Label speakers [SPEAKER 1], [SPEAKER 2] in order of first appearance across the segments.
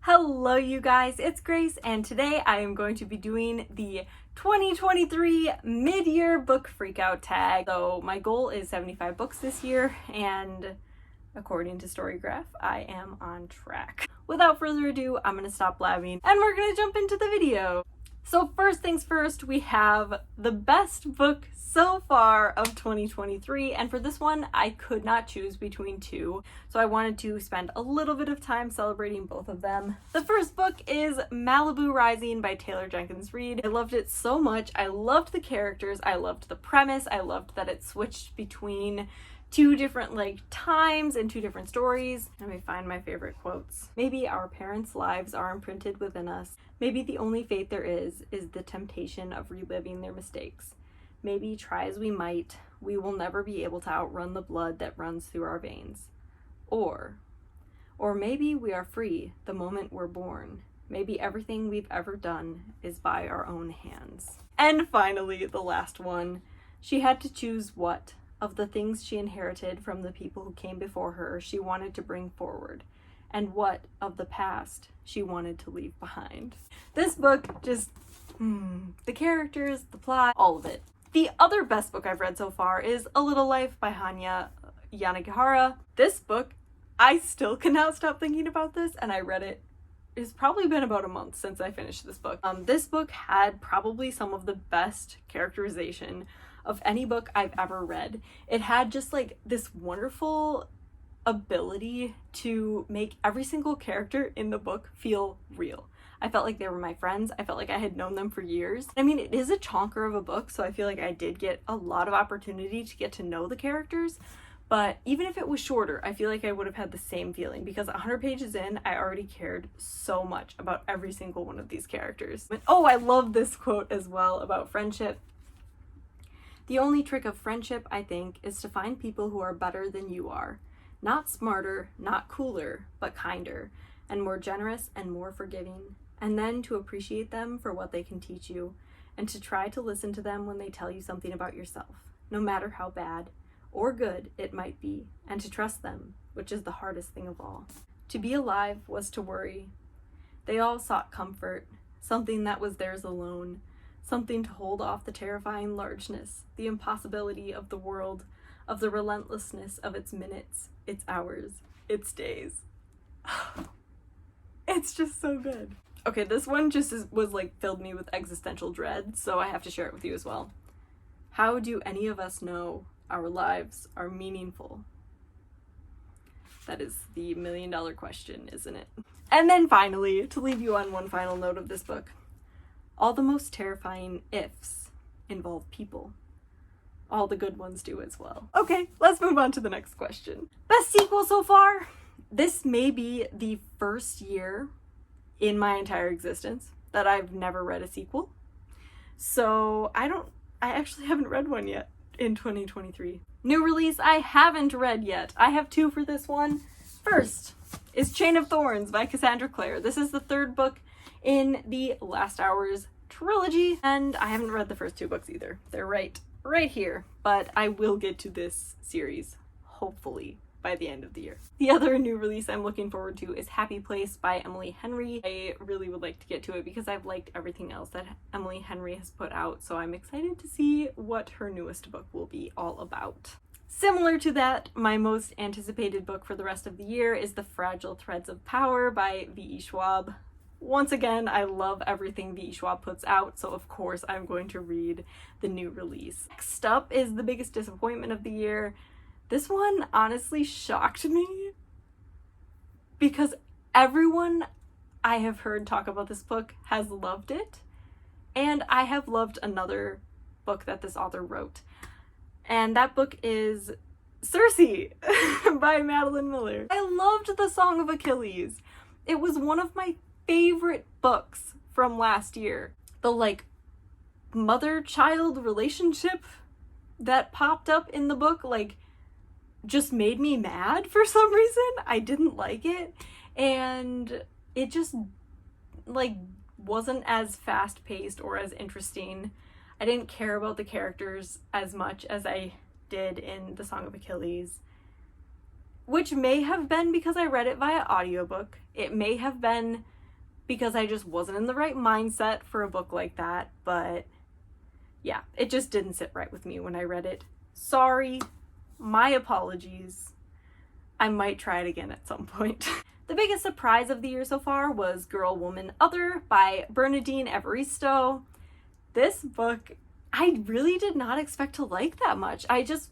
[SPEAKER 1] Hello you guys, it's Grace, and today I am going to be doing the 2023 mid-year book freakout tag. So my goal is 75 books this year, and according to Storygraph, I am on track. Without further ado, I'm gonna stop blabbing and we're gonna jump into the video. So first things first, we have the best book so far of 2023, and for this one I could not choose between two, so I wanted to spend a little bit of time celebrating both of them. The first book is Malibu Rising by Taylor Jenkins Reid. I loved it so much. I loved the characters, I loved the premise, I loved that it switched between two different times and two different stories. Let me find my favorite quotes. Maybe our parents' lives are imprinted within us. Maybe the only fate there is the temptation of reliving their mistakes. Maybe try as we might, we will never be able to outrun the blood that runs through our veins. Or maybe we are free the moment we're born. Maybe everything we've ever done is by our own hands. And finally, the last one. She had to choose what of the things she inherited from the people who came before her she wanted to bring forward, and what of the past she wanted to leave behind. This book just, the characters, the plot, all of it. The other best book I've read so far is A Little Life by Hanya Yanagihara. This book, I still cannot stop thinking about this, and I read it. It's probably been about a month since I finished this book. This book had probably some of the best characterization of any book I've ever read. It had just this wonderful ability to make every single character in the book feel real. I felt like they were my friends. I felt like I had known them for years. I mean, it is a chonker of a book, so I feel like I did get a lot of opportunity to get to know the characters, but even if it was shorter, I feel like I would have had the same feeling, because 100 pages in, I already cared so much about every single one of these characters. And, oh, I love this quote as well about friendship. The only trick of friendship, I think, is to find people who are better than you are. Not smarter, not cooler, but kinder, and more generous and more forgiving. And then to appreciate them for what they can teach you, and to try to listen to them when they tell you something about yourself, no matter how bad or good it might be, and to trust them, which is the hardest thing of all. To be alive was to worry. They all sought comfort, something that was theirs alone, something to hold off the terrifying largeness, the impossibility of the world, of the relentlessness of its minutes, its hours, its days. It's just so good. Okay, this one just was filled me with existential dread, so I have to share it with you as well. How do any of us know our lives are meaningful? That is the million-dollar question, isn't it? And then finally, to leave you on one final note of this book, all the most terrifying ifs involve people. All the good ones do as well. Okay, let's move on to the next question. Best sequel so far? This may be the first year in my entire existence that I've never read a sequel. So I actually haven't read one yet in 2023. New release I haven't read yet. I have two for this one. First is Chain of Thorns by Cassandra Clare. This is the third book in the Last Hours trilogy, and I haven't read the first two books either. They're right here, but I will get to this series, hopefully, by the end of the year. The other new release I'm looking forward to is Happy Place by Emily Henry. I really would like to get to it because I've liked everything else that Emily Henry has put out, so I'm excited to see what her newest book will be all about. Similar to that, my most anticipated book for the rest of the year is The Fragile Threads of Power by V.E. Schwab. Once again, I love everything V.E. Schwab puts out, so of course I'm going to read the new release. Next up is the biggest disappointment of the year. This one honestly shocked me because everyone I have heard talk about this book has loved it, and I have loved another book that this author wrote, and that book is Circe by Madeline Miller. I loved The Song of Achilles. It was one of my favorite books from last year. The mother-child relationship that popped up in the book just made me mad for some reason. I didn't like it, and it just wasn't as fast-paced or as interesting. I didn't care about the characters as much as I did in The Song of Achilles. which may have been because I read it via audiobook. It may have been because I just wasn't in the right mindset for a book like that, but yeah, it just didn't sit right with me when I read it. Sorry, my apologies. I might try it again at some point. The biggest surprise of the year so far was Girl, Woman, Other by Bernadine Evaristo. This book, I really did not expect to like that much. I just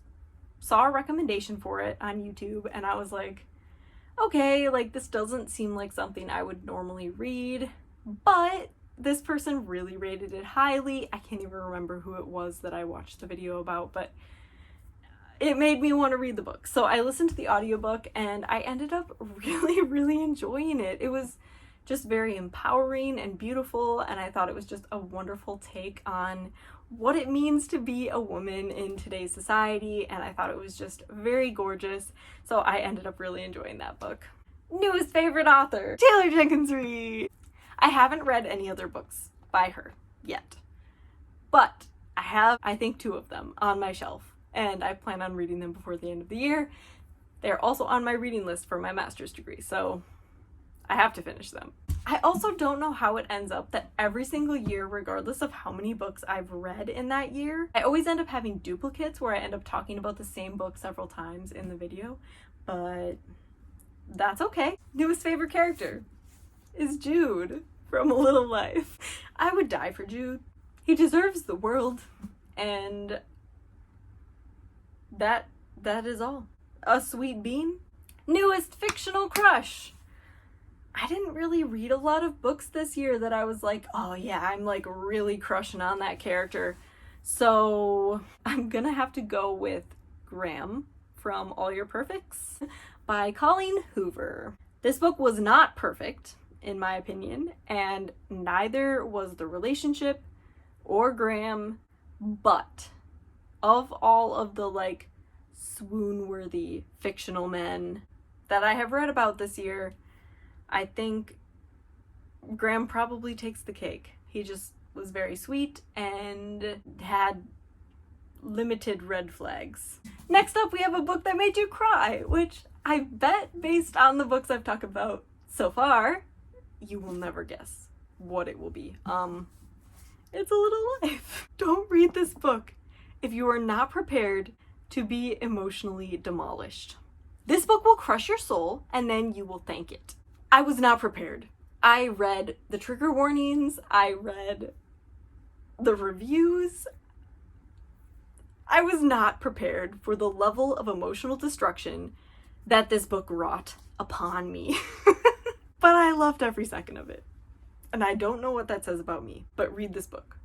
[SPEAKER 1] saw a recommendation for it on YouTube and I was like, okay, like this doesn't seem like something I would normally read, but this person really rated it highly. I can't even remember who it was that I watched the video about, but it made me want to read the book. So I listened to the audiobook and I ended up really enjoying it. It was just very empowering and beautiful, and I thought it was just a wonderful take on what it means to be a woman in today's society, and I thought it was just very gorgeous. So I ended up really enjoying that book. Newest favorite author, Taylor Jenkins Reid. I haven't read any other books by her yet, but I have, I think, 2 of them on my shelf, and I plan on reading them before the end of the year. They're also on my reading list for my master's degree, so I have to finish them. I also don't know how it ends up that every single year, regardless of how many books I've read in that year, I always end up having duplicates where I end up talking about the same book several times in the video, but that's okay. Newest favorite character is Jude from A Little Life. I would die for Jude. He deserves the world, and that is all. A sweet bean. Newest fictional crush. I didn't really read a lot of books this year that I was like, oh yeah, I'm like really crushing on that character. So I'm gonna have to go with Graham from All Your Perfects by Colleen Hoover. This book was not perfect, in my opinion, and neither was the relationship or Graham, but of all of the like swoon-worthy fictional men that I have read about this year, I think Graham probably takes the cake. He just was very sweet and had limited red flags. Next up, we have a book that made you cry, which I bet, based on the books I've talked about so far, you will never guess what it will be. It's A Little Life. Don't read this book if you are not prepared to be emotionally demolished. This book will crush your soul and then you will thank it. I was not prepared. I read the trigger warnings, I read the reviews. I was not prepared for the level of emotional destruction that this book wrought upon me. But I loved every second of it. And I don't know what that says about me, but read this book.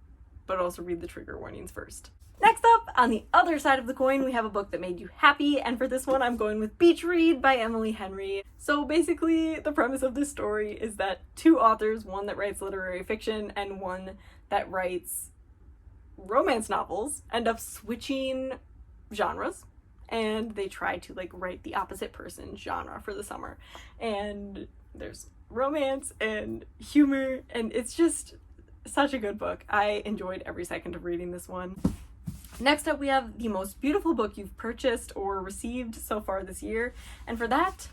[SPEAKER 1] But also read the trigger warnings first. Next up, on the other side of the coin, we have a book that made you happy, and for this one I'm going with Beach Read by Emily Henry. So basically, the premise of this story is that 2 authors, one that writes literary fiction and one that writes romance novels, end up switching genres, and they try to like write the opposite person's genre for the summer. And there's romance and humor, and it's just such a good book. I enjoyed every second of reading this one. Next up, we have the most beautiful book you've purchased or received so far this year, and for that,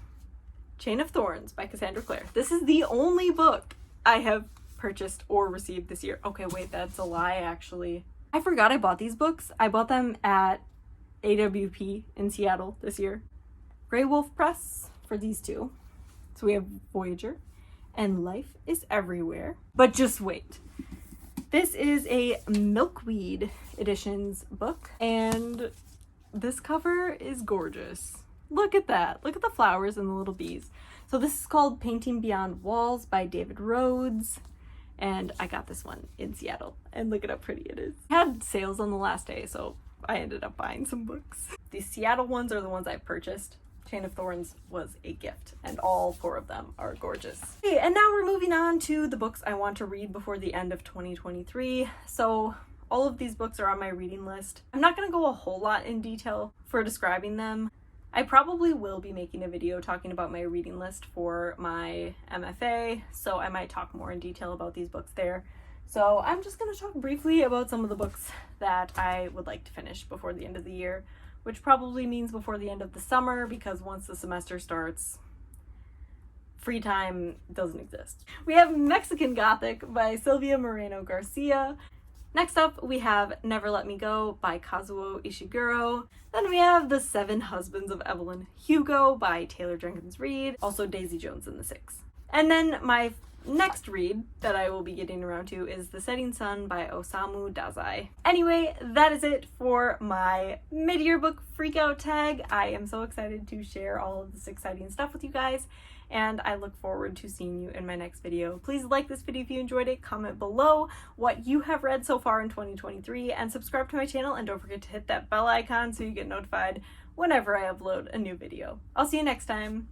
[SPEAKER 1] Chain of Thorns by Cassandra Clare. This is the only book I have purchased or received this year. Okay, wait, that's a lie, actually. I forgot I bought these books. I bought them at AWP in Seattle this year. Grey Wolf Press for these 2. So we have Voyager and Life is Everywhere. But just wait. This is a Milkweed Editions book, and this cover is gorgeous. Look at that. Look at the flowers and the little bees. So this is called Painting Beyond Walls by David Rhodes, and I got this one in Seattle, and look at how pretty it is. It had sales on the last day, so I ended up buying some books. The Seattle ones are the ones I purchased. Chain of Thorns was a gift, and all 4 of them are gorgeous. Okay, and now we're moving on to the books I want to read before the end of 2023. So all of these books are on my reading list. I'm not going to go a whole lot in detail for describing them. I probably will be making a video talking about my reading list for my MFA, so I might talk more in detail about these books there. So I'm just going to talk briefly about some of the books that I would like to finish before the end of the year, which probably means before the end of the summer, because once the semester starts, free time doesn't exist. We have Mexican Gothic by Silvia Moreno Garcia. Next up, we have Never Let Me Go by Kazuo Ishiguro. Then we have The Seven Husbands of Evelyn Hugo by Taylor Jenkins Reid, also Daisy Jones and the Six. And then my next read that I will be getting around to is The Setting Sun by Osamu Dazai. Anyway, that is it for my mid-year book freakout tag. I am so excited to share all of this exciting stuff with you guys, and I look forward to seeing you in my next video. Please like this video if you enjoyed it, comment below what you have read so far in 2023, and subscribe to my channel, and don't forget to hit that bell icon so you get notified whenever I upload a new video. I'll see you next time.